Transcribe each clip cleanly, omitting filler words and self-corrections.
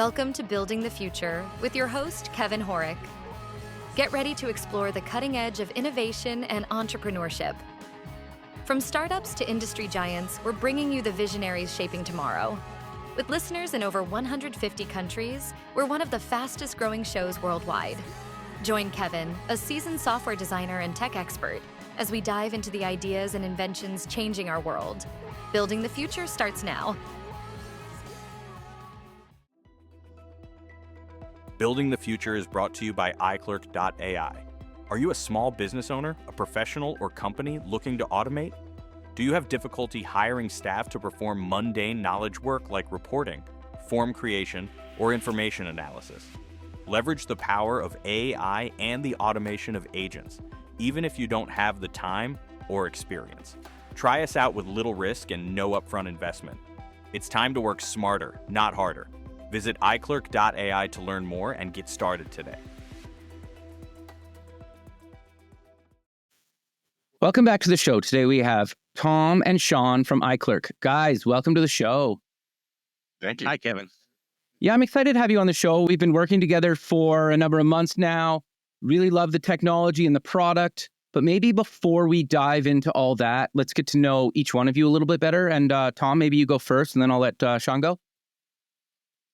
Welcome to Building the Future with your host, Kevin Horick. Get ready to explore the cutting edge of innovation and entrepreneurship. From startups to industry giants, we're bringing you the visionaries shaping tomorrow. With listeners in over 150 countries, we're one of the fastest growing shows worldwide. Join Kevin, a seasoned software designer and tech expert, as we dive into the ideas and inventions changing our world. Building the Future starts now. Building the Future is brought to you by iClerk.ai. Are you a small business owner, a professional, or company looking to automate? Do you have difficulty hiring staff to perform mundane knowledge work like reporting, form creation, or information analysis? Leverage the power of AI and the automation of agents, even if you don't have the time or experience. Try us out with little risk and no upfront investment. It's time to work smarter, not harder. Visit iClerk.ai to learn more and get started today. Welcome back to the show. Today we have Tom and Sean from iClerk. Guys, welcome to the show. Thank you. Hi, Kevin. Yeah, I'm excited to have you on the show. We've been working together for a number of months now. Really love the technology and the product. But maybe before we dive into all that, let's get to know each one of you a little bit better. And Tom, maybe you go first, and then I'll let Sean go.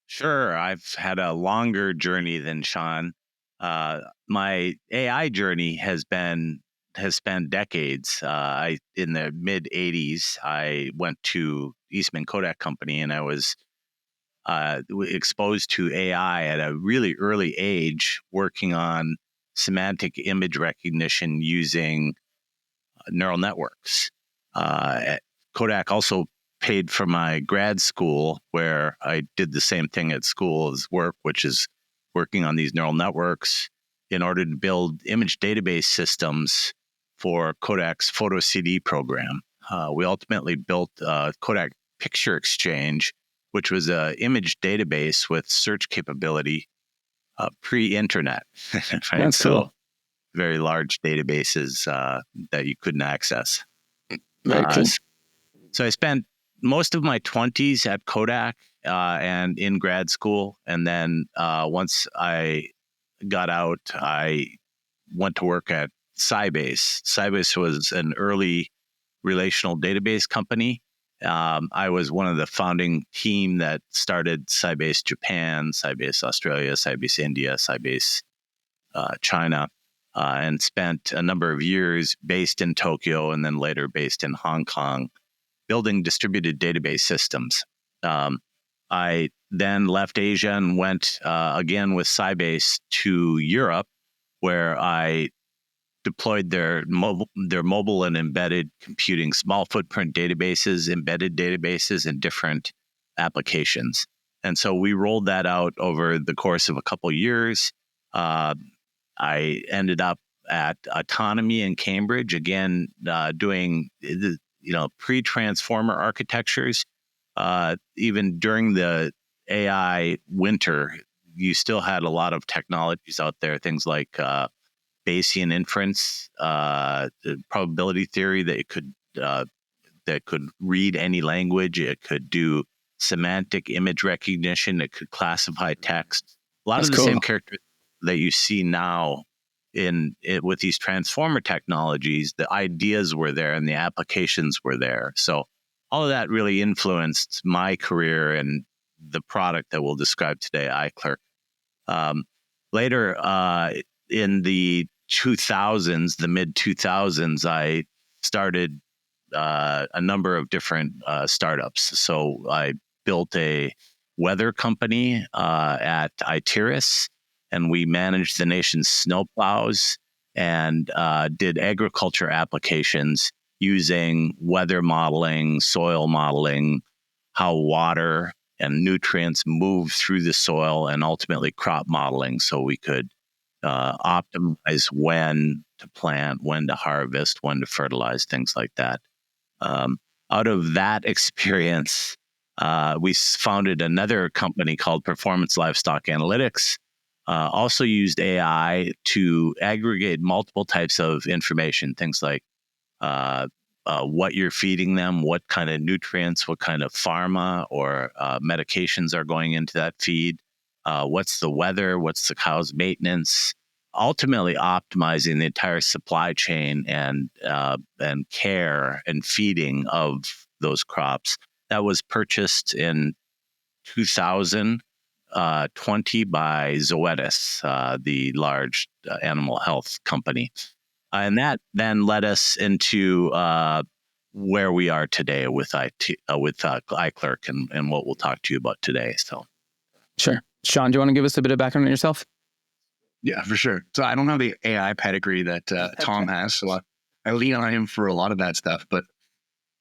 Sure. I've had a longer journey than Sean. My AI journey has spanned decades. In the mid 80s, I went to Eastman Kodak Company, and I was exposed to AI at a really early age, working on semantic image recognition using neural networks. Kodak also paid for my grad school, where I did the same thing at school as work, which is working on these neural networks in order to build image database systems for Kodak's photo CD program. We ultimately built Kodak Picture Exchange, which was an image database with search capability pre-internet. Right? That's cool. Very large databases that you couldn't access. Very cool. So I spent most of my 20s at Kodak and in grad school. And then once I got out, I went to work at Sybase. Sybase was an early relational database company. I was one of the founding team that started Sybase Japan, Sybase Australia, Sybase India, Sybase China, and spent a number of years based in Tokyo and then later based in Hong Kong, building distributed database systems. I then left Asia and went again with Sybase to Europe, where I deployed their mobile and embedded computing small footprint databases, embedded databases in different applications. And so we rolled that out over the course of a couple of years. I ended up at Autonomy in Cambridge, again, doing pre-transformer architectures. Even during the AI winter, you still had a lot of technologies out there, things like Bayesian inference, probability theory that could read any language. It could do semantic image recognition. It could classify text. A lot of the same characteristics that you see now with these transformer technologies. The ideas were there and the applications were there. So all of that really influenced my career and the product that we'll describe today, iClerk. Later, in the 2000s, the mid 2000s, I started a number of different startups. So I built a weather company at Itiris, and we managed the nation's snowplows and did agriculture applications using weather modeling, soil modeling, how water and nutrients move through the soil, and ultimately crop modeling, so we could optimize when to plant, when to harvest, when to fertilize, things like that. Out of that experience, we founded another company called Performance Livestock Analytics. Also used AI to aggregate multiple types of information, things like what you're feeding them, what kind of nutrients, what kind of pharma or medications are going into that feed, what's the weather, what's the cow's maintenance, ultimately optimizing the entire supply chain and care and feeding of those crops. That was purchased in 2020 by Zoetis, the large animal health company. And that then led us into where we are today with iClerk and what we'll talk to you about today. So, Sure. Sean, do you want to give us a bit of background on yourself? Yeah, for sure. So I don't have the AI pedigree that Tom has, so I lean on him for a lot of that stuff. But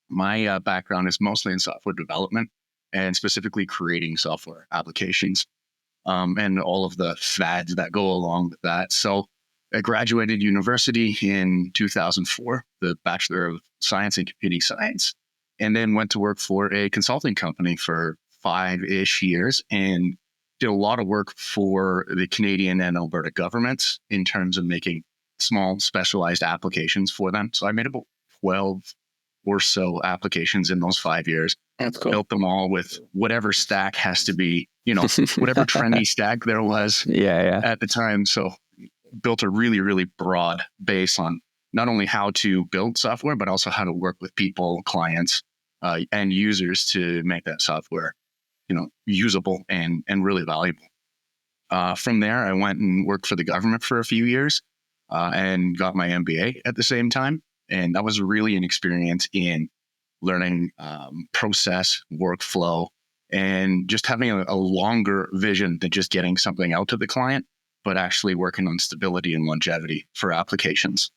my background is mostly in software development and specifically creating software applications and all of the fads that go along with that. So I graduated university in 2004, the Bachelor of Science in Computing Science, and then went to work for a consulting company for 5-ish years and did a lot of work for the Canadian and Alberta governments in terms of making small specialized applications for them. So I made about 12 or so applications in those 5 years. That's cool. Built them all with whatever stack has to be, whatever trendy stack there was at the time. So built a really, really broad base on not only how to build software, but also how to work with people, clients, and users to make that software, usable and really valuable. From there, I went and worked for the government for a few years and got my MBA at the same time. And that was really an experience in learning process, workflow, and just having a longer vision than just getting something out to the client, but actually working on stability and longevity for applications.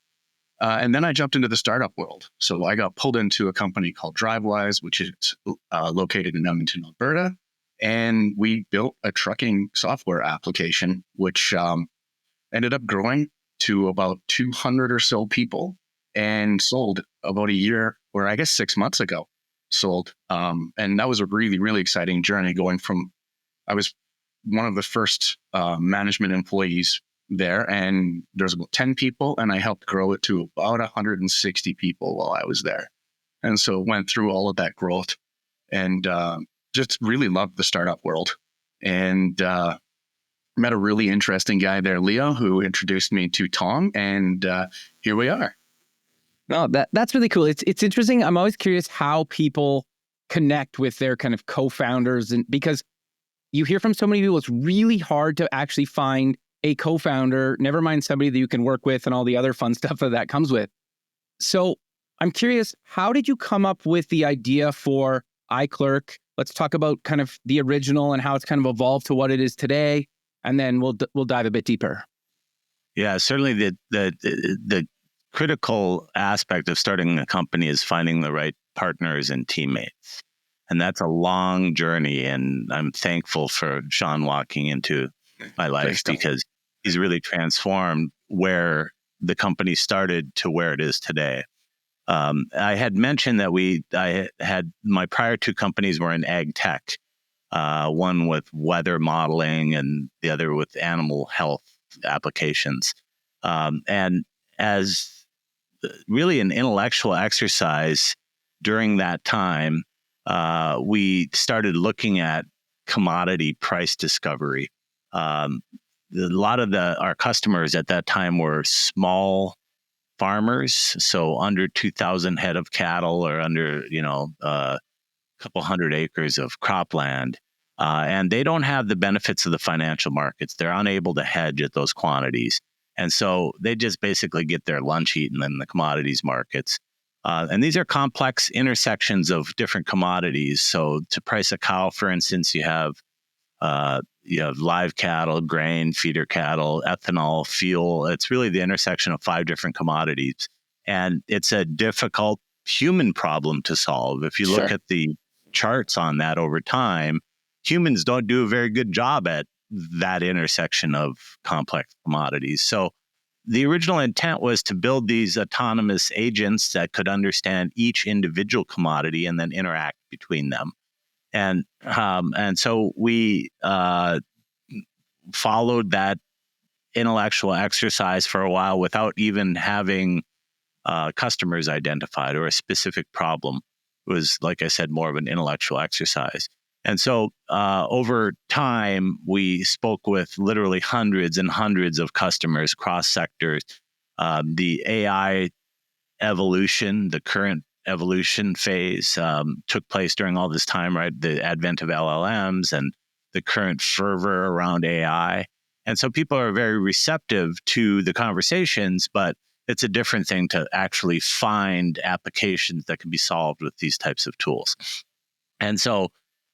And then I jumped into the startup world. So I got pulled into a company called DriveWise, which is located in Edmonton, Alberta. And we built a trucking software application, which ended up growing to about 200 or so people and sold about a year, or I guess 6 months ago, sold. And that was a really, really exciting journey going from, I was one of the first management employees there, and there's about 10 people, and I helped grow it to about 160 people while I was there. And so went through all of that growth and just really loved the startup world. And met a really interesting guy there, Leo, who introduced me to Tom, and here we are. No, that's really cool. It's interesting. I'm always curious how people connect with their kind of co-founders, and because you hear from so many people, it's really hard to actually find a co-founder, never mind somebody that you can work with and all the other fun stuff that comes with. So I'm curious, how did you come up with the idea for iClerk? Let's talk about kind of the original and how it's kind of evolved to what it is today, and then we'll dive a bit deeper. Yeah, certainly the critical aspect of starting a company is finding the right partners and teammates. And that's a long journey. And I'm thankful for Sean walking into my life because he's really transformed where the company started to where it is today. I had mentioned that I had my prior two companies were in ag tech, one with weather modeling and the other with animal health applications. And as really an intellectual exercise during that time, we started looking at commodity price discovery. A lot of our customers at that time were small farmers, so under 2,000 head of cattle or under, a couple hundred acres of cropland. And they don't have the benefits of the financial markets. They're unable to hedge at those quantities. And so they just basically get their lunch eaten in the commodities markets. And these are complex intersections of different commodities. So to price a cow, for instance, you have live cattle, grain, feeder cattle, ethanol, fuel. It's really the intersection of 5 different commodities. And it's a difficult human problem to solve. If you look at the charts on that over time, humans don't do a very good job at that intersection of complex commodities. So the original intent was to build these autonomous agents that could understand each individual commodity and then interact between them. And so we followed that intellectual exercise for a while without even having customers identified or a specific problem. It was, like I said, more of an intellectual exercise. And so over time, we spoke with literally hundreds and hundreds of customers across sectors. The AI evolution, the current evolution phase, took place during all this time, right? The advent of LLMs and the current fervor around AI. And so people are very receptive to the conversations, but it's a different thing to actually find applications that can be solved with these types of tools. And so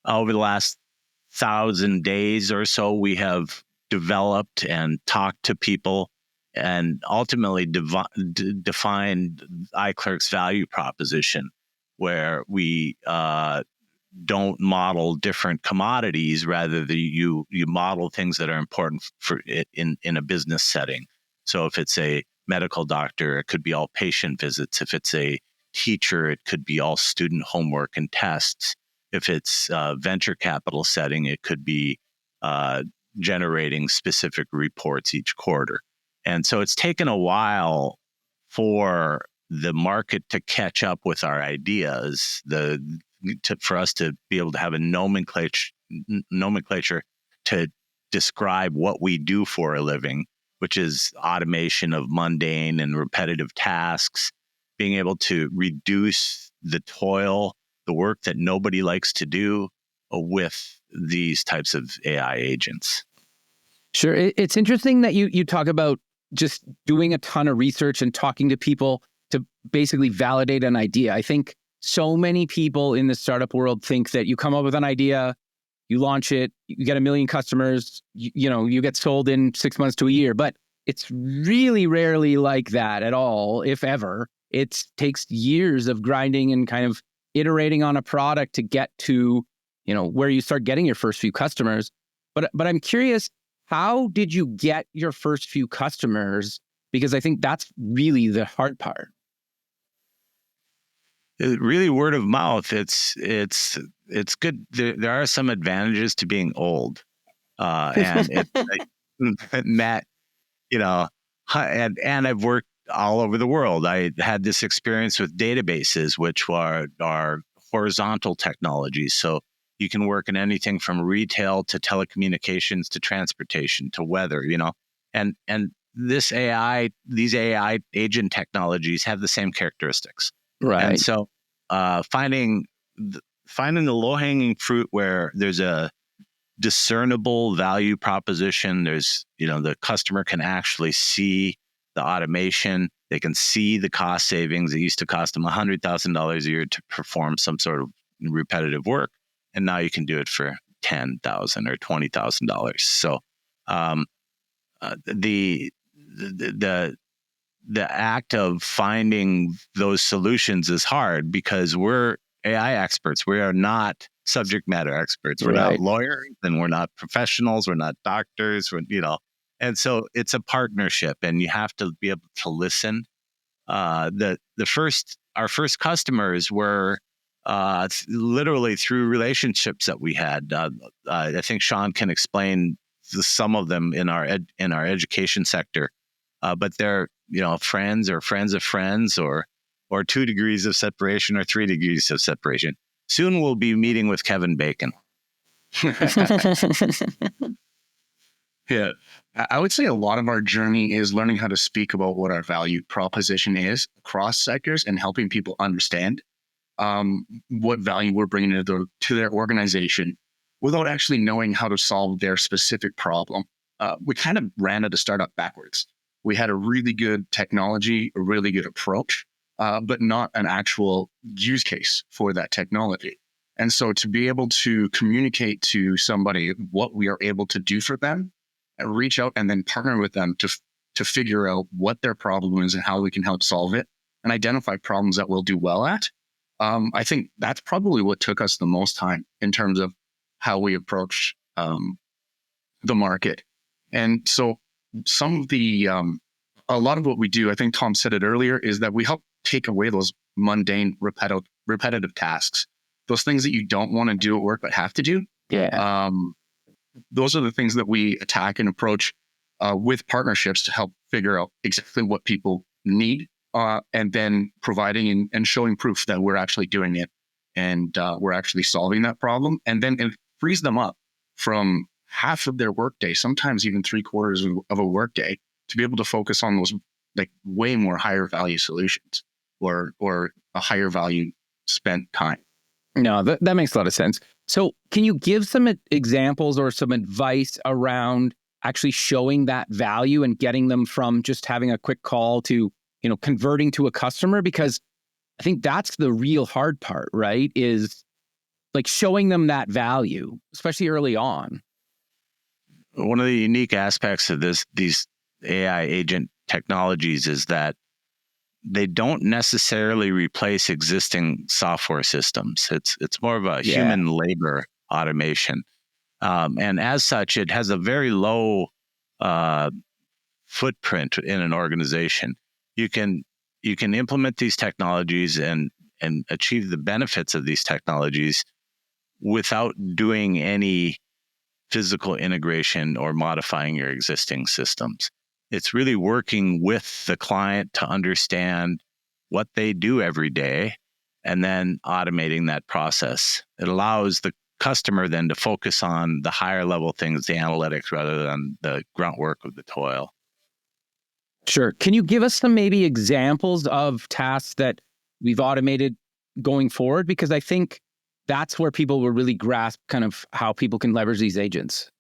over the last 1,000 days or so, we have developed and talked to people and ultimately defined iClerk's value proposition, where we don't model different commodities. Rather, you model things that are important for it in a business setting. So if it's a medical doctor, it could be all patient visits. If it's a teacher, it could be all student homework and tests. If it's a venture capital setting, it could be generating specific reports each quarter. And so it's taken a while for the market to catch up with our ideas, for us to be able to have a nomenclature to describe what we do for a living, which is automation of mundane and repetitive tasks, being able to reduce the toil, the work that nobody likes to do with these types of AI agents. Sure. It's interesting that you talk about just doing a ton of research and talking to people to basically validate an idea. I think so many people in the startup world think that you come up with an idea, you launch it, you get 1 million customers, you get sold in 6 months to a year. But it's really rarely like that at all, if ever. It takes years of grinding and kind of iterating on a product to get to, where you start getting your first few customers. But I'm curious, how did you get your first few customers? Because I think that's really the hard part. Really, word of mouth. It's good. There are some advantages to being old, and Matt, and I've worked all over the world. I had this experience with databases, which are horizontal technologies. So you can work in anything from retail to telecommunications to transportation to weather, and these AI agent technologies have the same characteristics. Right. And so finding the low-hanging fruit where there's a discernible value proposition, there's, the customer can actually see the automation, they can see the cost savings. It used to cost them $100,000 a year to perform some sort of repetitive work, and now you can do it for $10,000 or $20,000. So the act of finding those solutions is hard because we're AI experts. We are not subject matter experts. We're not lawyers, and we're not professionals. We're not doctors. And so it's a partnership, and you have to be able to listen. Our first customers were literally through relationships that we had. I think Sean can explain some of them in our education sector, but they're friends or friends of friends, or 2 degrees of separation or 3 degrees of separation. Soon we'll be meeting with Kevin Bacon. Yeah, I would say a lot of our journey is learning how to speak about what our value proposition is across sectors and helping people understand what value we're bringing to their organization without actually knowing how to solve their specific problem. We kind of ran at a startup backwards. We had a really good technology, a really good approach, but not an actual use case for that technology. And so to be able to communicate to somebody what we are able to do for them, and reach out and then partner with them to figure out what their problem is and how we can help solve it and identify problems that we'll do well at. I think that's probably what took us the most time in terms of how we approach the market. And so some of a lot of what we do, I think Tom said it earlier, is that we help take away those mundane, repetitive tasks, those things that you don't want to do at work but have to do. Yeah. Those are the things that we attack and approach with partnerships to help figure out exactly what people need, and then providing and showing proof that we're actually doing it and we're actually solving that problem. And then frees them up from half of their workday, sometimes even 3/4 of a workday, to be able to focus on those like way more higher value solutions or a higher value spent time. No, that makes a lot of sense. So can you give some examples or some advice around actually showing that value and getting them from just having a quick call to, converting to a customer? Because I think that's the real hard part, right? Is like showing them that value, especially early on. One of the unique aspects of these AI agent technologies is that they don't necessarily replace existing software systems. It's more of a human labor automation, and as such, it has a very low footprint in an organization. You can implement these technologies and achieve the benefits of these technologies without doing any physical integration or modifying your existing systems. It's really working with the client to understand what they do every day and then automating that process. It allows the customer then to focus on the higher level things, the analytics, rather than the grunt work of the toil. Sure. Can you give us some maybe examples of tasks that we've automated going forward? Because I think that's where people will really grasp kind of how people can leverage these agents.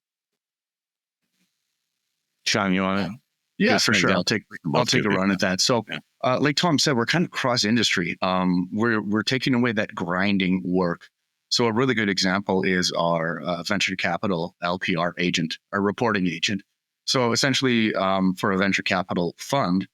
Sean, you want to? Yeah, for sure. I'll take a run at that. So, like Tom said, we're kind of cross industry. We're taking away that grinding work. So a really good example is our venture capital LPR agent, our reporting agent. So essentially, for a venture capital fund,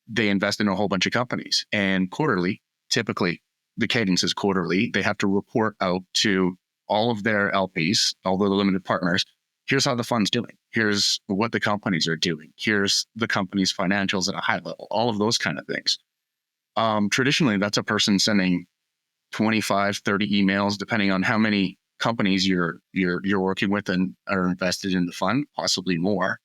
they invest in a whole bunch of companies, and quarterly, typically the cadence is quarterly. They have to report out to all of their LPs, all the limited partners. Here's how the fund's doing. Here's what the companies are doing. Here's the company's financials at a high level, all of those kind of things. Traditionally, that's a person sending 25, 30 emails, depending on how many companies you're working with and are invested in the fund, possibly more.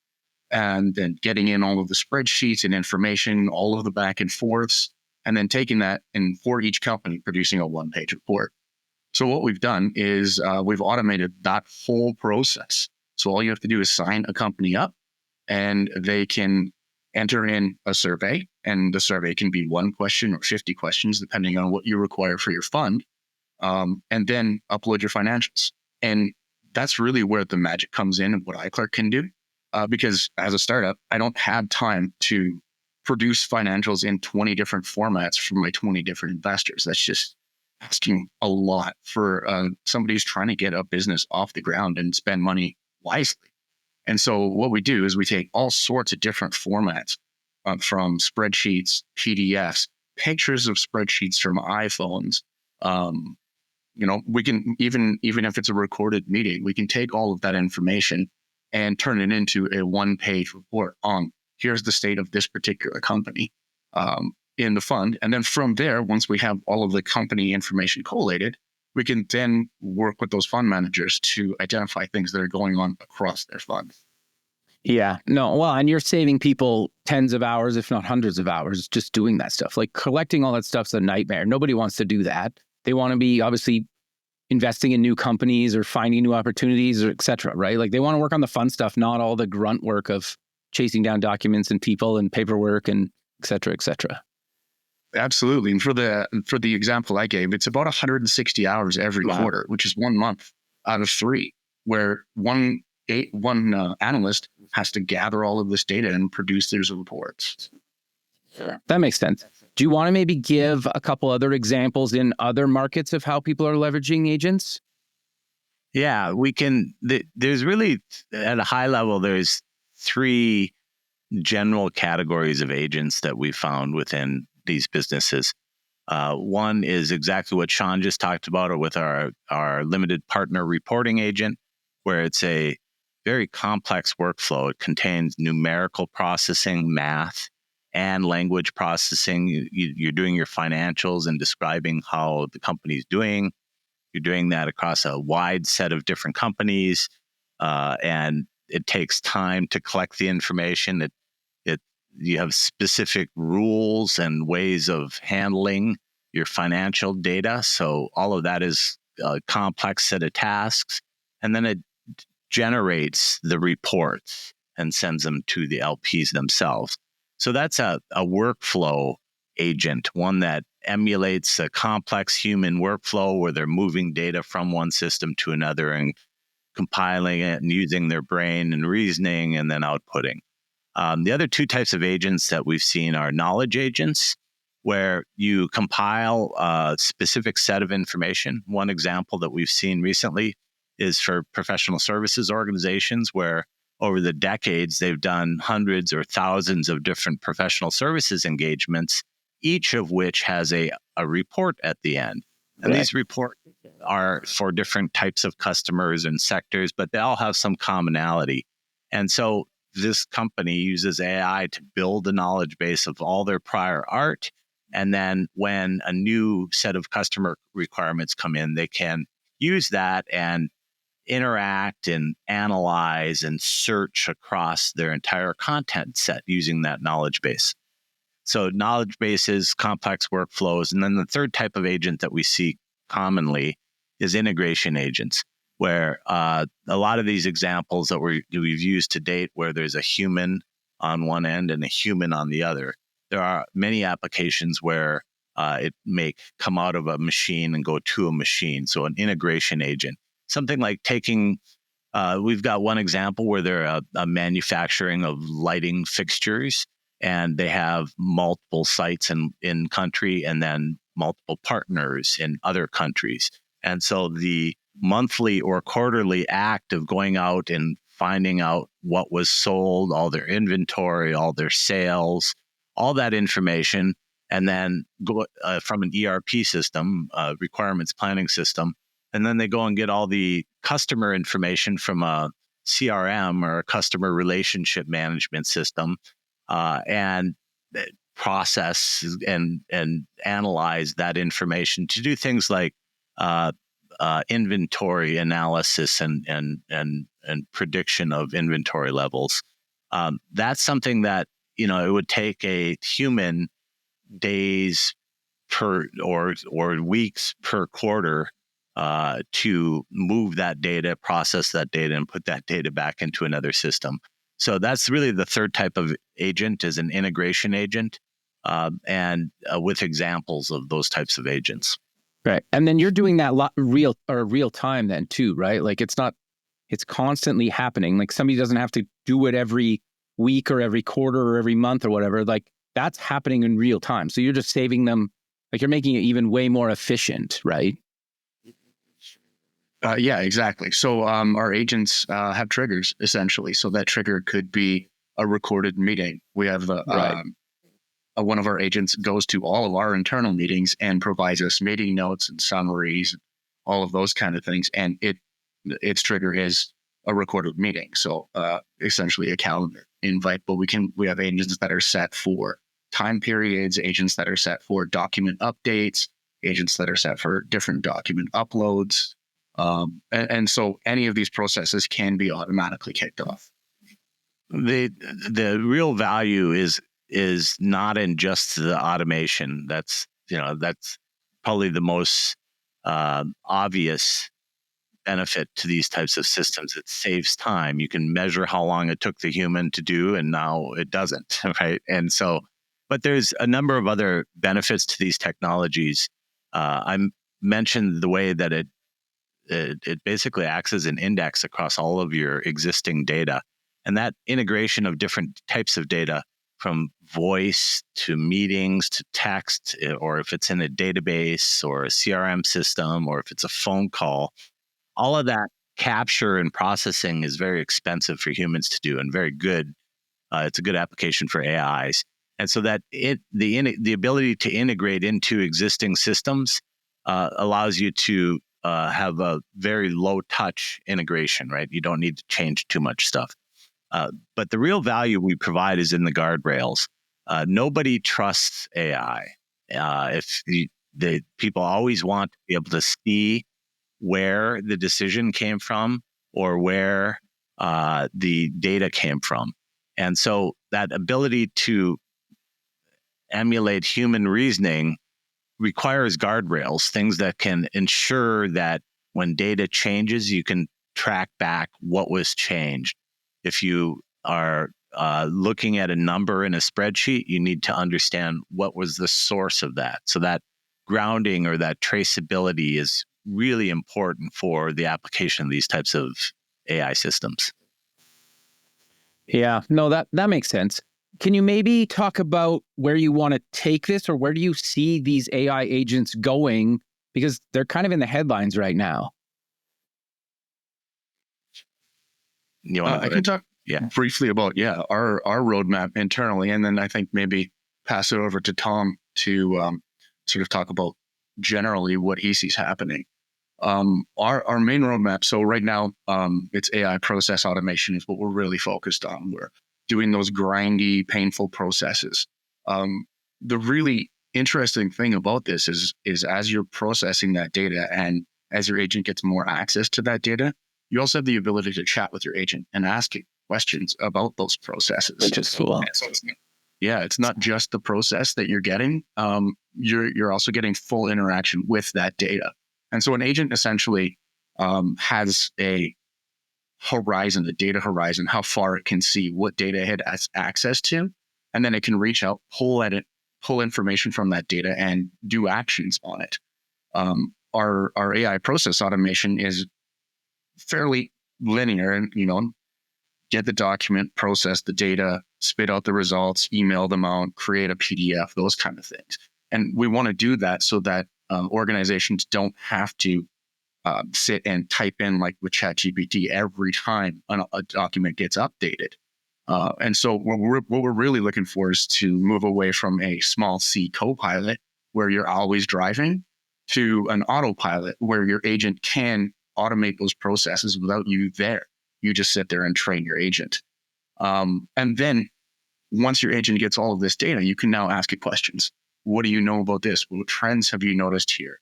And then getting in all of the spreadsheets and information, all of the back and forths, and then taking that and for each company, producing a one-page report. So what we've done is we've automated that whole process. So all you have to do is sign a company up, and they can enter in a survey, and the survey can be 1 question or 50 questions, depending on what you require for your fund, and then upload your financials. And that's really where the magic comes in and what iClerk can do. Because as a startup, I don't have time to produce financials in 20 different formats from my 20 different investors. That's just asking a lot for somebody who's trying to get a business off the ground and spend money wisely. And so what we do is we take all sorts of different formats from spreadsheets, PDFs, pictures of spreadsheets from iPhones. We can, even if it's a recorded meeting, we can take all of that information and turn it into a one-page report on here's the state of this particular company in the fund. And then from there, once we have all of the company information collated, we can then work with those fund managers to identify things that are going on across their fund. Yeah, no, well, and you're saving people tens of hours, if not hundreds of hours, just doing that stuff. Like collecting all that stuff's a nightmare. Nobody wants to do that. They want to be obviously investing in new companies or finding new opportunities, or et cetera, right? Like they want to work on the fun stuff, not all the grunt work of chasing down documents and people and paperwork and et cetera, et cetera. Absolutely. And for the example I gave, it's about 160 hours every quarter, which is 1 month out of 3, where one analyst has to gather all of this data and produce these reports. That makes sense. Do you want to maybe give a couple other examples in other markets of how people are leveraging agents? Yeah, we can. There's really, at a high level, there's 3 general categories of agents that we found within these businesses. One is exactly what Sean just talked about, or with our limited partner reporting agent, where it's a very complex workflow. It contains numerical processing, math, and language processing. You're doing your financials and describing how the company's doing. You're doing that across a wide set of different companies, and it takes time to collect the information. You have specific rules and ways of handling your financial data. So all of that is a complex set of tasks, and then it generates the reports and sends them to the LPs themselves. So that's a workflow agent, one that emulates a complex human workflow where they're moving data from one system to another and compiling it and using their brain and reasoning and then outputting. The other two types of agents that we've seen are knowledge agents, where you compile a specific set of information. One example that we've seen recently is for professional services organizations, where over the decades, they've done hundreds or thousands of different professional services engagements, each of which has a report at the end. And these reports are for different types of customers and sectors, but they all have some commonality. And so this company uses AI to build a knowledge base of all their prior art. And then when a new set of customer requirements come in, they can use that and interact and analyze and search across their entire content set using that knowledge base. So knowledge bases, complex workflows. And then the third type of agent that we see commonly is integration agents, where a lot of these examples that we've used to date, where there's a human on one end and a human on the other, there are many applications where it may come out of a machine and go to a machine. So an integration agent, something like taking, we've got one example where they're a manufacturing of lighting fixtures, and they have multiple sites in country and then multiple partners in other countries. And so the monthly or quarterly act of going out and finding out what was sold, all their inventory, all their sales, all that information, and then go from an ERP system, requirements planning system, and then they go and get all the customer information from a CRM or a customer relationship management system, and process and analyze that information to do things like inventory analysis and prediction of inventory levels. That's something that, it would take a human days per or weeks per quarter to move that data, process that data, and put that data back into another system. So that's really the third type of agent, is an integration agent, and with examples of those types of agents. Right. And then you're doing that real time then too, right? Like it's constantly happening. Like somebody doesn't have to do it every week or every quarter or every month or whatever. Like that's happening in real time. So you're just saving them, like you're making it even way more efficient, right? Yeah, exactly. So our agents have triggers, essentially. So that trigger could be a recorded meeting. We have one of our agents goes to all of our internal meetings and provides us meeting notes and summaries, all of those kind of things. And its trigger is a recorded meeting. So essentially a calendar invite, but we have agents that are set for time periods, agents that are set for document updates, agents that are set for different document uploads. And so any of these processes can be automatically kicked off. The real value is not in just the automation. That's probably the most obvious benefit to these types of systems. It saves time. You can measure how long it took the human to do, and now it doesn't, right? And so, but there's a number of other benefits to these technologies. I mentioned the way that it basically acts as an index across all of your existing data. And that integration of different types of data, from voice to meetings to text, or if it's in a database or a CRM system, or if it's a phone call, all of that capture and processing is very expensive for humans to do and very good. It's a good application for AIs. And so that the ability to integrate into existing systems allows you to have a very low touch integration, right? You don't need to change too much stuff. But the real value we provide is in the guardrails. Nobody trusts AI. The people always want to be able to see where the decision came from or where the data came from. And so that ability to emulate human reasoning requires guardrails, things that can ensure that when data changes, you can track back what was changed. If you are looking at a number in a spreadsheet, you need to understand what was the source of that. So that grounding or that traceability is really important for the application of these types of AI systems. Yeah, no, that makes sense. Can you maybe talk about where you want to take this, or where do you see these AI agents going? Because they're kind of in the headlines right now. I can talk briefly about our roadmap internally, and then I think maybe pass it over to Tom to sort of talk about generally what he sees happening. Our main roadmap. So right now, it's AI process automation is what we're really focused on. We're doing those grindy, painful processes. The really interesting thing about this is as you're processing that data and as your agent gets more access to that data, you also have the ability to chat with your agent and ask it questions about those processes. Which is cool. So it's not just the process that you're getting. You're also getting full interaction with that data. And so an agent essentially has a horizon, a data horizon, how far it can see, what data it has access to, and then it can reach out, pull information from that data and do actions on it. Our AI process automation is fairly linear, and get the document, process the data, spit out the results, email them out, create a PDF, those kind of things. And we want to do that so that organizations don't have to sit and type in like with ChatGPT every time a document gets updated. And so what we're really looking for is to move away from a small C copilot where you're always driving to an autopilot where your agent can automate those processes without you there. You just sit there and train your agent. And then once your agent gets all of this data, you can now ask it questions. What do you know about this? What trends have you noticed here?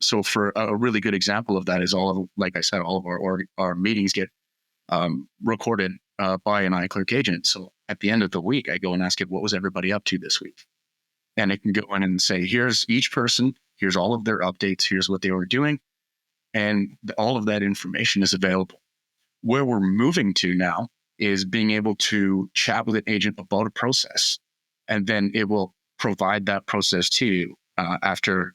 So for a really good example of that is like I said, all of our meetings get recorded by an iClerk agent. So at the end of the week, I go and ask it, what was everybody up to this week? And it can go in and say, here's each person, here's all of their updates, here's what they were doing. And all of that information is available. Where we're moving to now is being able to chat with an agent about a process. And then it will provide that process to you after,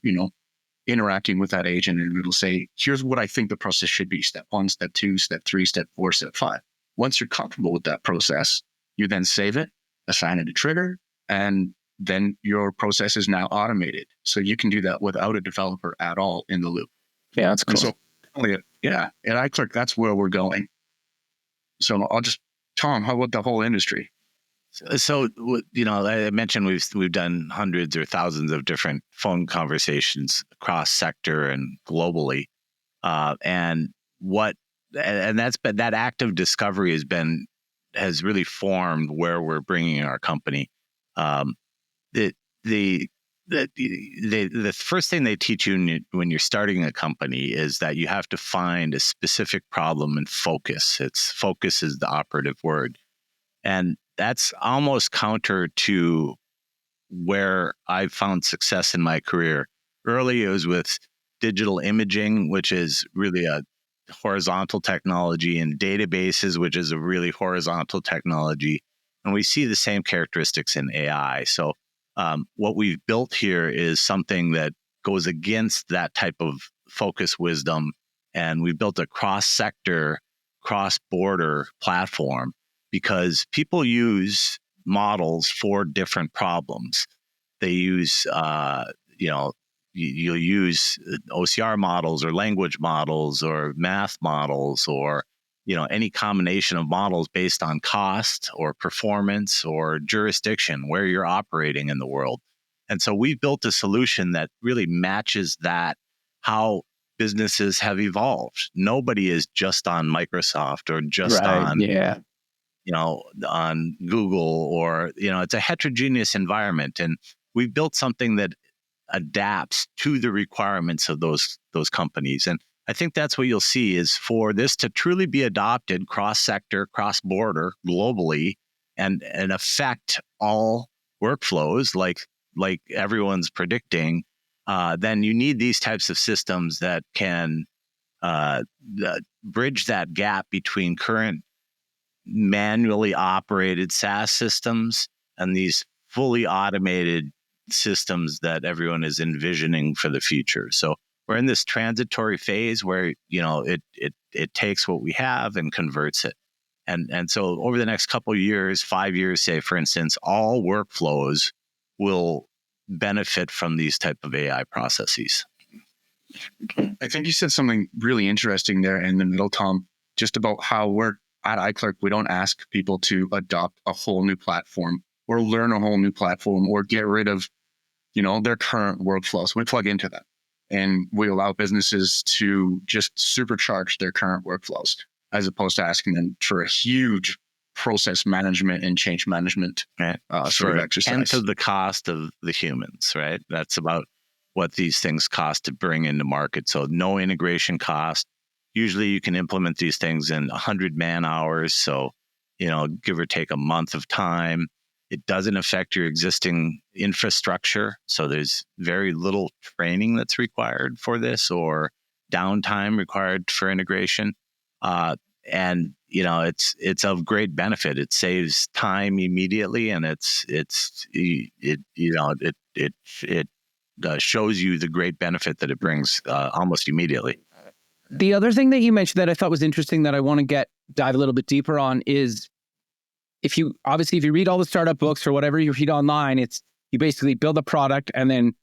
interacting with that agent. And it'll say, here's what I think the process should be. Step 1, step 2, step 3, step 4, step 5. Once you're comfortable with that process, you then save it, assign it a trigger, and then your process is now automated. So you can do that without a developer at all in the loop. Yeah, that's cool. And so, at iClerk, that's where we're going. So Tom, how about the whole industry? So, I mentioned we've done hundreds or thousands of different phone conversations across sector and globally, and that active discovery has really formed where we're bringing our company. The first thing they teach you when you're starting a company is that you have to find a specific problem and focus. Focus is the operative word. And that's almost counter to where I've found success in my career. Early, it was with digital imaging, which is really a horizontal technology, and databases, which is a really horizontal technology. And we see the same characteristics in AI. So what we've built here is something that goes against that type of focus wisdom. And we built a cross-sector, cross-border platform because people use models for different problems. They use, you'll use OCR models or language models or math models or, any combination of models based on cost or performance or jurisdiction, where you're operating in the world. And so we built a solution that really matches that, how businesses have evolved. Nobody is just on Microsoft or just on Google or, it's a heterogeneous environment. And we built something that adapts to the requirements of those companies. And I think that's what you'll see is for this to truly be adopted cross-sector, cross-border, globally, and affect all workflows like like everyone's predicting, then you need these types of systems that can bridge that gap between current manually operated SaaS systems and these fully automated systems that everyone is envisioning for the future. So we're in this transitory phase where, it takes what we have and converts it. And so over the next couple of years, 5 years, say, for instance, all workflows will benefit from these type of AI processes. I think you said something really interesting there in the middle, Tom, just about how we're at iClerk, we don't ask people to adopt a whole new platform or learn a whole new platform or get rid of, their current workflows. We plug into them and we allow businesses to just supercharge their current workflows as opposed to asking them for a huge process management and change management sort of exercise. And to the cost of the humans, right? That's about what these things cost to bring into market. So no integration cost. Usually you can implement these things in 100 man hours. So, give or take a month of time. It doesn't affect your existing infrastructure. So there's very little training that's required for this or downtime required for integration. And it's of great benefit. It saves time immediately, and it shows you the great benefit that it brings almost immediately. The other thing that you mentioned that I thought was interesting that I want to dive a little bit deeper on is if you read all the startup books or whatever you read online, it's you basically build a product and then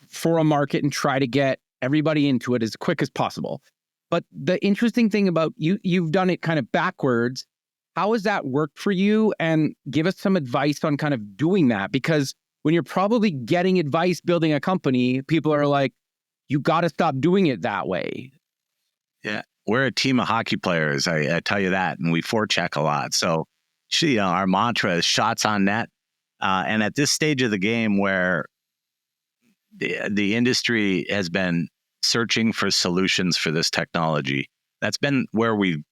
for a market and try to get everybody into it as quick as possible. But the interesting thing about you've done it kind of backwards. How has that worked for you? And give us some advice on kind of doing that, because when you're probably getting advice building a company, people are like, you got to stop doing it that way. Yeah, we're a team of hockey players. I tell you that, and we forecheck a lot. So, our mantra is shots on net. And at this stage of the game, where the industry has been searching for solutions for this technology, that's been where we've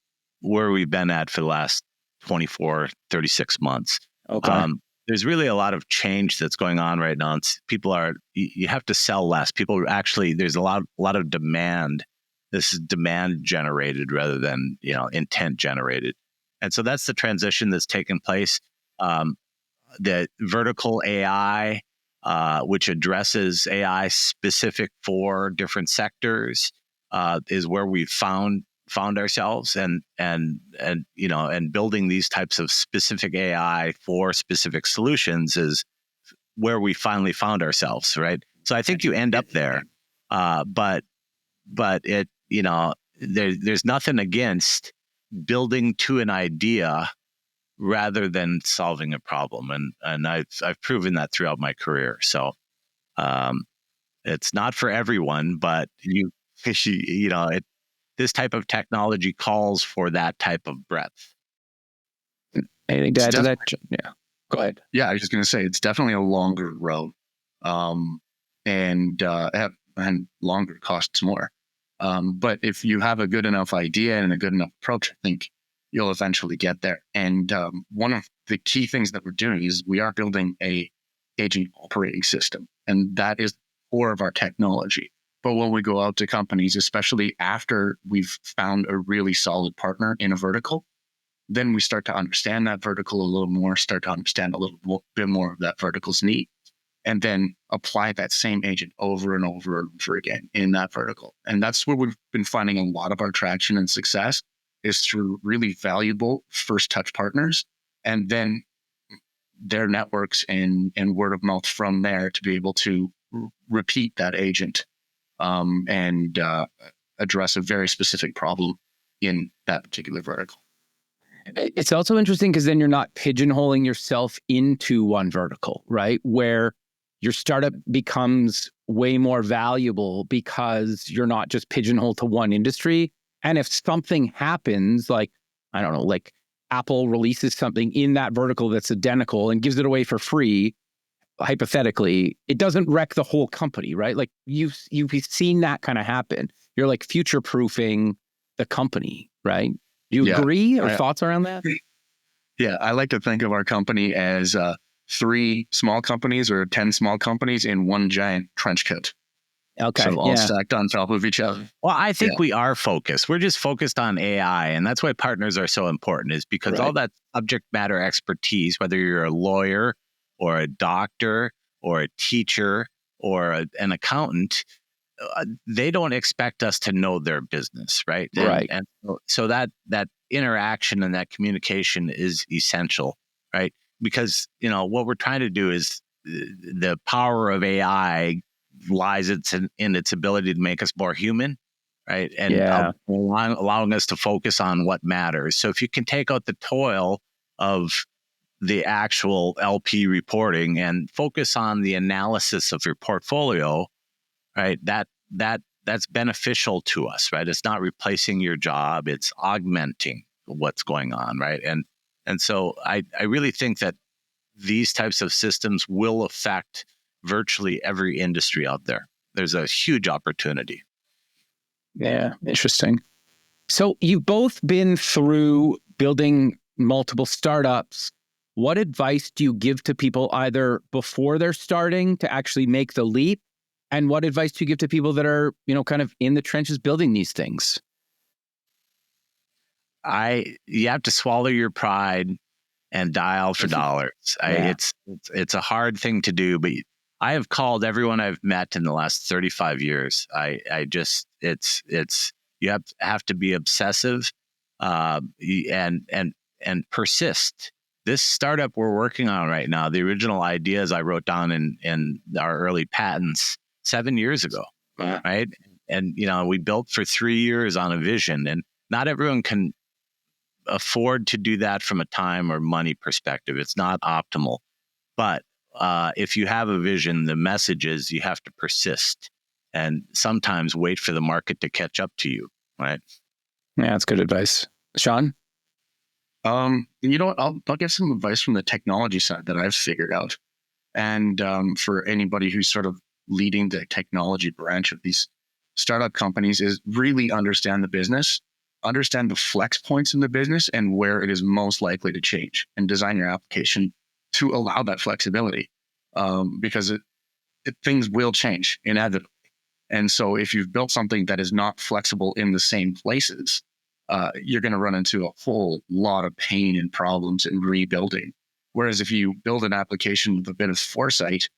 been at for the last 24, 36 months. Okay. There's really a lot of change that's going on right now. You have to sell less. There's a lot of demand. This is demand generated rather than, intent generated. And so that's the transition that's taken place. The vertical AI, which addresses AI specific for different sectors, is where we found ourselves, and building these types of specific AI for specific solutions is where we finally found ourselves, right? So I think you end up there, but it there's nothing against building to an idea rather than solving a problem, and I've proven that throughout my career. So it's not for everyone, but this type of technology calls for that type of breadth. Anything to add to that? Yeah, go ahead. Yeah, I was just going to say it's definitely a longer road, and longer costs more. But if you have a good enough idea and a good enough approach, I think you'll eventually get there. And one of the key things that we're doing is we are building a agent operating system, and that is the core of our technology. But when we go out to companies, especially after we've found a really solid partner in a vertical, then we start to understand that vertical a little more, start to understand a little bit more of that vertical's need, and then apply that same agent over and over and over again in that vertical. And that's where we've been finding a lot of our traction and success is through really valuable first touch partners, and then their networks and word of mouth from there to be able to repeat that agent and address a very specific problem in that particular vertical. It's also interesting because then you're not pigeonholing yourself into one vertical, right? Where your startup becomes way more valuable because you're not just pigeonholed to one industry. And if something happens, like, I don't know, like Apple releases something in that vertical that's identical and gives it away for free, hypothetically, it doesn't wreck the whole company, right? Like you've seen that kind of happen. You're like future-proofing the company, right? Do you agree or thoughts around that? Yeah, I like to think of our company as 3 small companies or 10 small companies in one giant trench coat. Okay. So all stacked on top of each other. Well, I think we are focused. We're just focused on AI. And that's why partners are so important, is because all that subject matter expertise, whether you're a lawyer or a doctor or a teacher or an accountant, they don't expect us to know their business, right? And so that interaction and that communication is essential, right? Because, what we're trying to do is the power of AI lies in its ability to make us more human, right? And allowing us to focus on what matters. So if you can take out the toil of the actual LP reporting and focus on the analysis of your portfolio, right? That's beneficial to us, right? It's not replacing your job; it's augmenting what's going on, right? And so I really think that these types of systems will affect virtually every industry out there. There's a huge opportunity. Yeah, interesting. So you've both been through building multiple startups. What advice do you give to people either before they're starting to actually make the leap? And what advice do you give to people that are, kind of in the trenches building these things? You have to swallow your pride and dial for dollars. It's a hard thing to do, but I have called everyone I've met in the last 35 years. You have to be obsessive, and persist. This startup we're working on right now, the original ideas I wrote down in our early patents 7 years ago, right? And we built for 3 years on a vision, and not everyone can afford to do that from a time or money perspective. It's not optimal. But if you have a vision, the message is you have to persist and sometimes wait for the market to catch up to you, right? Yeah, that's good advice. Sean? I'll give some advice from the technology side that I've figured out. And for anybody who's sort of leading the technology branch of these startup companies is really understand the business, understand the flex points in the business and where it is most likely to change, and design your application to allow that flexibility, because things will change inevitably. And so if you've built something that is not flexible in the same places, you're going to run into a whole lot of pain and problems in rebuilding. Whereas if you build an application with a bit of foresight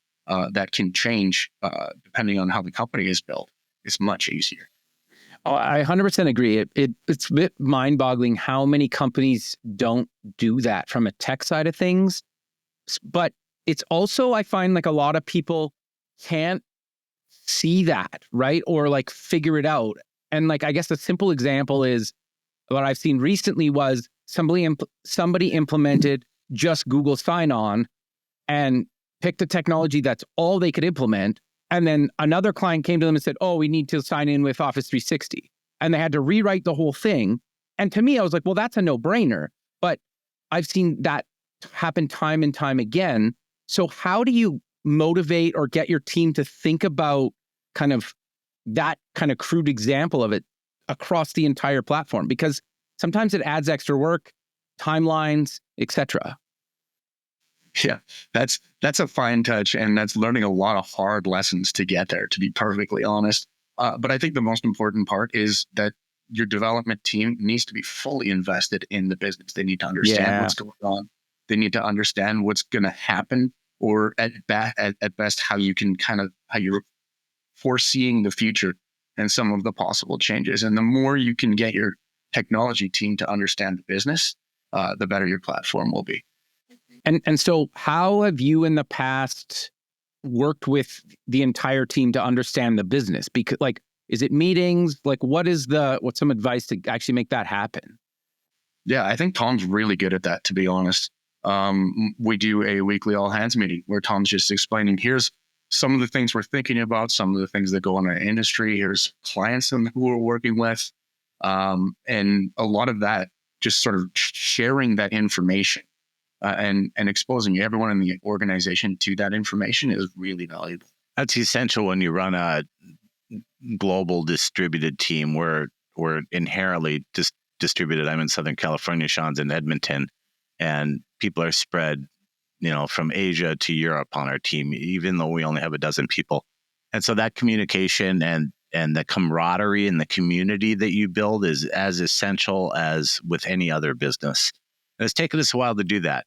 that can change depending on how the company is built, it's much easier. Oh, I 100% agree. It's a bit mind-boggling how many companies don't do that from a tech side of things. But it's also, I find like a lot of people can't see that, right? Or like figure it out. And like, I guess a simple example is what I've seen recently was somebody implemented just Google sign-on and picked a technology that's all they could implement. And then another client came to them and said, oh, we need to sign in with Office 360. And they had to rewrite the whole thing. And to me, I was like, well, that's a no-brainer. But I've seen that happen time and time again. So how do you motivate or get your team to think about kind of that kind of crude example of it across the entire platform? Because sometimes it adds extra work, timelines, etc. Yeah, that's a fine touch, and that's learning a lot of hard lessons to get there, to be perfectly honest. But I think the most important part is that your development team needs to be fully invested in the business. They need to understand what's going on. They need to understand what's going to happen, or at best, how you're foreseeing the future and some of the possible changes. And the more you can get your technology team to understand the business, the better your platform will be. And so how have you in the past worked with the entire team to understand the business? Because like, is it meetings? Like what's some advice to actually make that happen? Yeah, I think Tom's really good at that, to be honest. We do a weekly all hands meeting where Tom's just explaining, here's some of the things we're thinking about, some of the things that go on in our industry. Here's clients who we're working with. And a lot of that, just sort of sharing that information and exposing everyone in the organization to that information is really valuable. That's essential when you run a global distributed team. We're inherently distributed. I'm in Southern California, Sean's in Edmonton, and people are spread from Asia to Europe on our team, even though we only have a dozen people. And so that communication and the camaraderie and the community that you build is as essential as with any other business. And it's taken us a while to do that.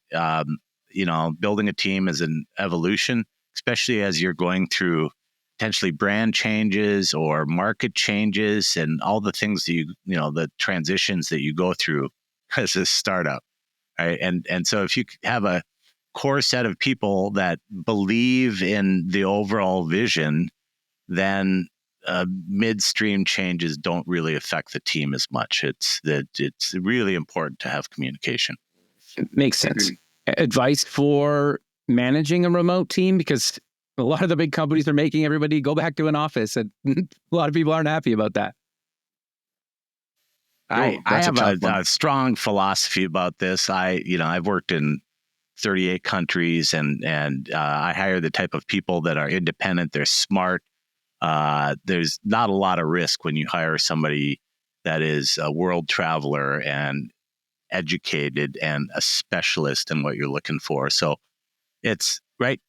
Building a team is an evolution, especially as you're going through potentially brand changes or market changes and all the things that the transitions that you go through as a startup. Right. And so if you have a core set of people that believe in the overall vision, then midstream changes don't really affect the team as much. It's really important to have communication. Makes sense. Advice for managing a remote team, because a lot of the big companies are making everybody go back to an office, and a lot of people aren't happy about that. I have a strong philosophy about this. I've worked in 38 countries, and I hire the type of people that are independent. They're smart. There's not a lot of risk when you hire somebody that is a world traveler and educated and a specialist in what you're looking for. So it's right.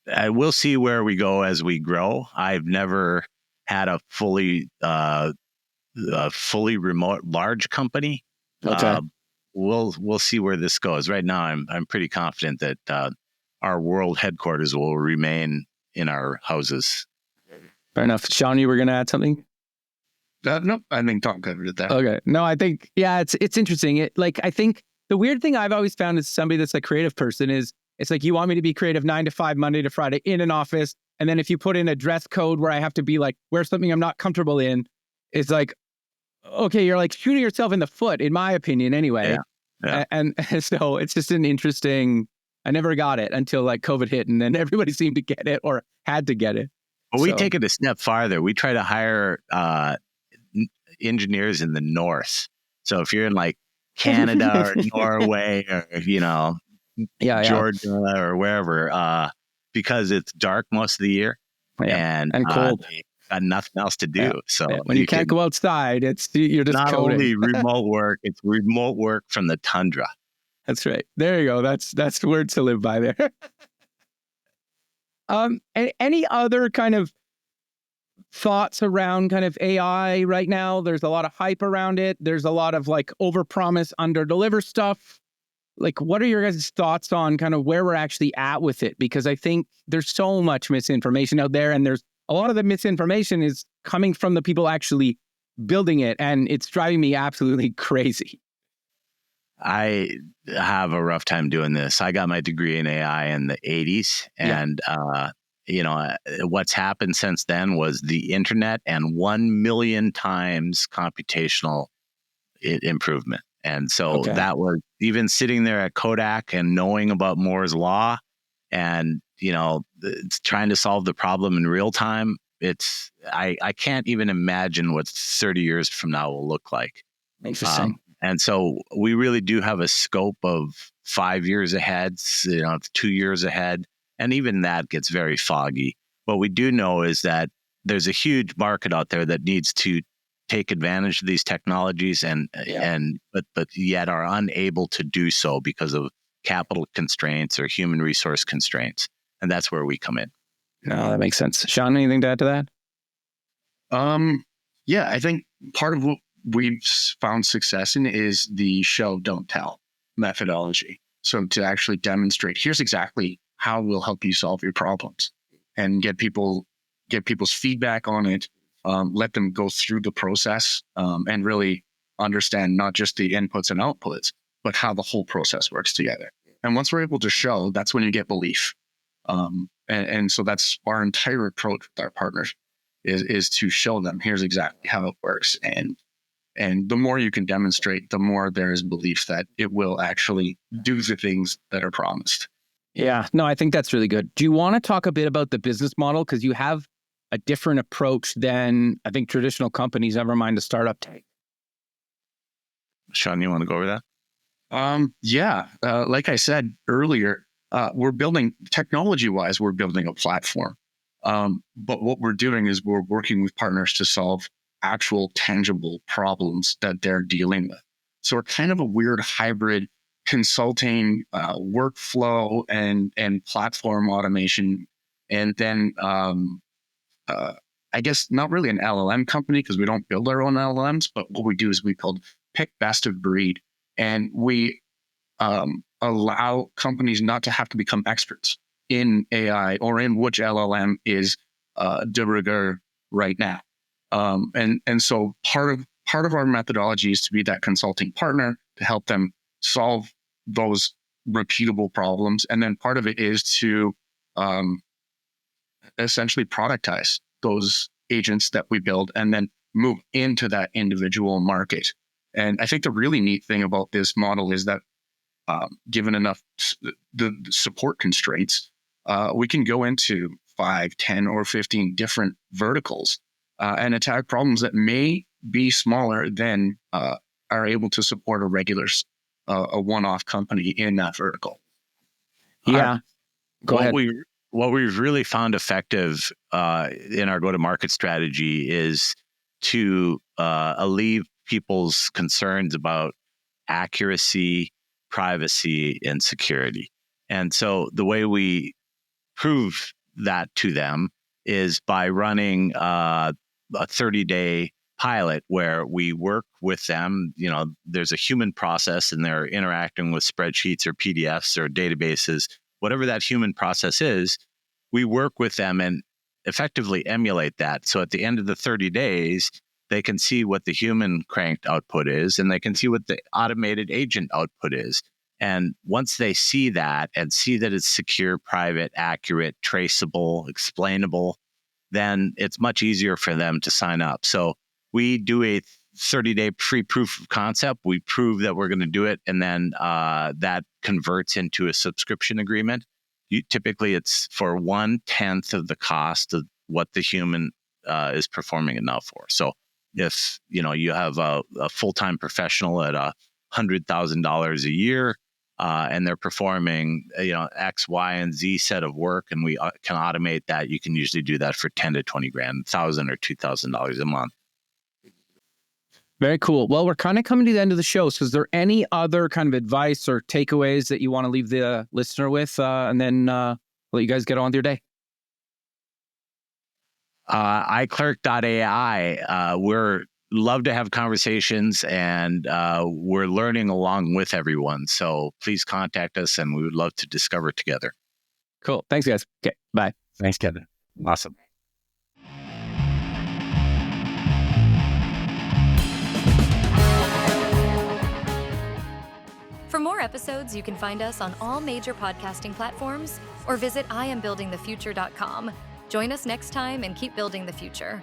We'll see where we go as we grow. I've never had a fully remote large company. Okay. We'll see where this goes. Right now, I'm pretty confident that our world headquarters will remain in our houses. Fair enough. Sean, you were going to add something? No, I think Tom covered that. Okay. No, I think, it's interesting. I think the weird thing I've always found as somebody that's a creative person is it's like, you want me to be creative 9 to 5, Monday to Friday in an office. And then if you put in a dress code where I have to be like, wear something I'm not comfortable in, it's like, okay, you're like shooting yourself in the foot, in my opinion, anyway. Yeah. And so it's just an interesting, I never got it until like COVID hit, and then everybody seemed to get it or had to get it. Well, we take it a step farther. We try to hire engineers in the north. So if you're in like Canada or Norway or, Georgia or wherever, because it's dark most of the year and cold. Got nothing else to do. Yeah. So when you can't go outside, you're just not coding. Only remote work, it's remote work from the tundra. That's right. There you go. That's the word to live by there. Any other kind of thoughts around kind of AI right now? There's a lot of hype around it. There's a lot of like overpromise, underdeliver stuff. Like, what are your guys' thoughts on kind of where we're actually at with it? Because I think there's so much misinformation out there, and there's a lot of the misinformation is coming from the people actually building it, and it's driving me absolutely crazy. I have a rough time doing this. I got my degree in AI in the 80s, and what's happened since then was the internet and 1 million times computational improvement. And so that was even sitting there at Kodak and knowing about Moore's law and, it's trying to solve the problem in real time. I can't even imagine what 30 years from now will look like. Interesting. And so we really do have a scope of 5 years ahead, 2 years ahead. And even that gets very foggy. What we do know is that there's a huge market out there that needs to take advantage of these technologies but yet are unable to do so because of capital constraints or human resource constraints. And that's where we come in. No, that makes sense. Sean, anything to add to that? I think part of what we've found success in is the show, don't tell methodology. So to actually demonstrate, here's exactly how we'll help you solve your problems and get people's feedback on it, let them go through the process and really understand not just the inputs and outputs, but how the whole process works together. And once we're able to show, that's when you get belief. And so that's our entire approach with our partners is to show them, here's exactly how it works. And the more you can demonstrate, the more there is belief that it will actually do the things that are promised. Yeah, no, I think that's really good. Do you want to talk a bit about the business model? Because you have a different approach than I think traditional companies, never mind a startup, take. Sean, you want to go over that? Like I said earlier, we're building, technology-wise, we're building a platform. But what we're doing is we're working with partners to solve actual tangible problems that they're dealing with. So we're kind of a weird hybrid consulting, workflow, and platform automation. And then I guess not really an LLM company because we don't build our own LLMs, but what we do is we pick best of breed, and we allow companies not to have to become experts in AI or in which LLM is de rigueur right now. And so part of our methodology is to be that consulting partner to help them solve those repeatable problems. And then part of it is to essentially productize those agents that we build and then move into that individual market. And I think the really neat thing about this model is that given enough the support constraints, we can go into 5, 10, or 15 different verticals and attack problems that may be smaller than are able to support a regular, a one-off company in that vertical. Yeah. Go ahead. What we've really found effective in our go-to-market strategy is to alleviate people's concerns about accuracy, privacy, and security. And so the way we prove that to them is by running a 30-day pilot where we work with them. You know, there's a human process and they're interacting with spreadsheets or PDFs or databases, whatever that human process is. We work with them and effectively emulate that. So at the end of the 30 days, they can see what the human cranked output is, and they can see what the automated agent output is. And once they see that and see that it's secure, private, accurate, traceable, explainable, then it's much easier for them to sign up. So we do a 30-day free proof of concept. We prove that we're going to do it, and then that converts into a subscription agreement. Typically, it's for 1/10 of the cost of what the human is performing it now for. So if you have a full-time professional at $100,000 a year, and they're performing X, Y, and Z set of work, and we can automate that, you can usually do that for 10 to 20 grand, $1,000 or $2,000 a month. Very cool. Well, we're kind of coming to the end of the show. So is there any other kind of advice or takeaways that you want to leave the listener with? And then let you guys get on with your day. iClerk.ai. We're love to have conversations, and we're learning along with everyone. So please contact us, and we would love to discover together. Cool. Thanks, guys. Okay. Bye. Thanks, Kevin. Awesome. For more episodes, you can find us on all major podcasting platforms or visit IamBuildingTheFuture.com. Join us next time and keep building the future.